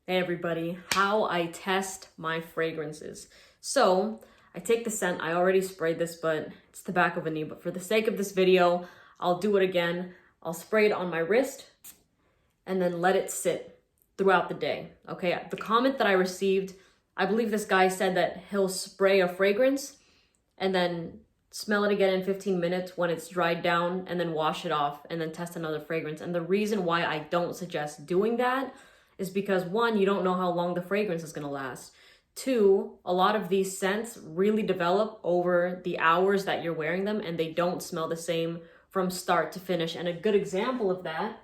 Hey everybody, how I test my fragrances. So I take the scent, I already sprayed this, but it's the back of a knee. But for the sake of this video, I'll do it again. I'll spray it on my wrist and then let it sit throughout the day. Okay, the comment that I received, I believe this guy said that he'll spray a fragrance and then smell it again in 15 minutes when it's dried down and then wash it off and then test another fragrance. And the reason why I don't suggest doing that is because one, you don't know how long the fragrance is gonna last. Two, a lot of these scents really develop over the hours that you're wearing them and they don't smell the same from start to finish. And a good example of that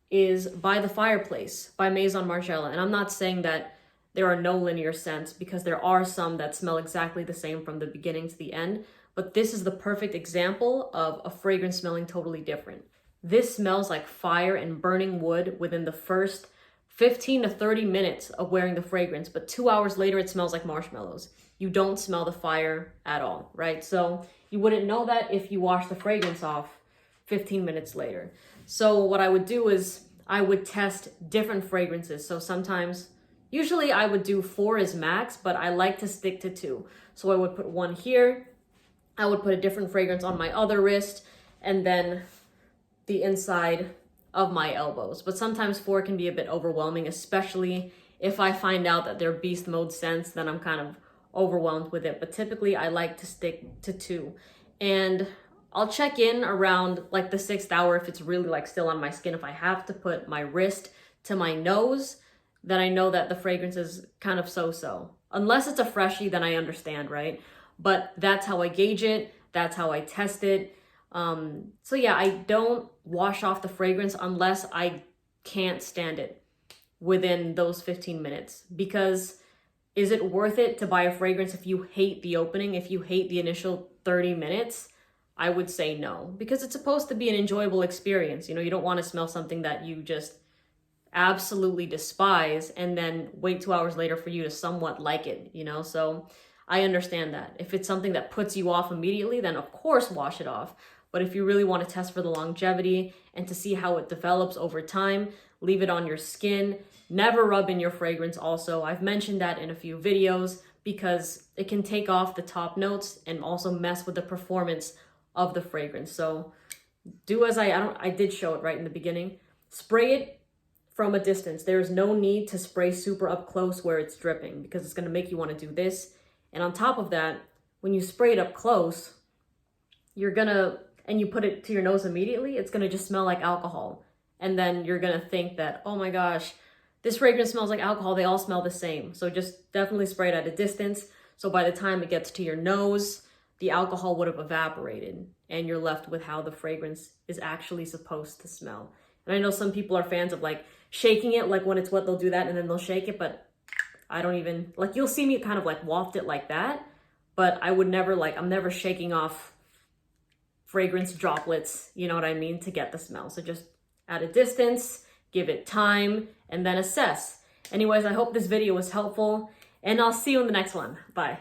is By the Fireplace by Maison Margiela. And I'm not saying that there are no linear scents because there are some that smell exactly the same from the beginning to the end, but this is the perfect example of a fragrance smelling totally different. This smells like fire and burning wood within the first 15 to 30 minutes of wearing the fragrance, but 2 hours later, it smells like marshmallows. You don't smell the fire at all, right? So you wouldn't know that if you wash the fragrance off 15 minutes later. So what I would do is I would test different fragrances. So sometimes, usually I would do 4 is max, but I like to stick to 2. So I would put 1 here, I would put a different fragrance on my other wrist, and then the inside of my elbows. But sometimes 4 can be a bit overwhelming, especially if I find out that they're beast mode scents, then I'm kind of overwhelmed with it. But typically I like to stick to 2. And I'll check in around like the 6th hour if it's really like still on my skin. If I have to put my wrist to my nose, then I know that the fragrance is kind of so-so. Unless it's a freshie, then I understand, right? But that's how I gauge it. That's how I test it. So yeah, I don't wash off the fragrance unless I can't stand it within those 15 minutes. Because is it worth it to buy a fragrance if you hate the opening, if you hate the initial 30 minutes? I would say no, because it's supposed to be an enjoyable experience. You know, you don't want to smell something that you just absolutely despise and then wait 2 hours later for you to somewhat like it, you know? So I understand that. If it's something that puts you off immediately, then of course wash it off. But if you really want to test for the longevity and to see how it develops over time, leave it on your skin. Never rub in your fragrance also. I've mentioned that in a few videos because it can take off the top notes and also mess with the performance of the fragrance. So do as I did show it right in the beginning. Spray it from a distance. There's no need to spray super up close where it's dripping because it's going to make you want to do this. And on top of that, when you spray it up close, and you put it to your nose immediately, it's gonna just smell like alcohol. And then you're gonna think that, oh my gosh, this fragrance smells like alcohol, they all smell the same. So just definitely spray it at a distance. So by the time it gets to your nose, the alcohol would have evaporated and you're left with how the fragrance is actually supposed to smell. And I know some people are fans of like shaking it, like when it's wet, they'll do that and then they'll shake it, but I don't even, like you'll see me kind of like waft it like that, but I would never I'm never shaking off fragrance droplets, you know what I mean, to get the smell. So just at a distance, give it time, and then assess. Anyways, I hope this video was helpful, and I'll see you in the next one. Bye.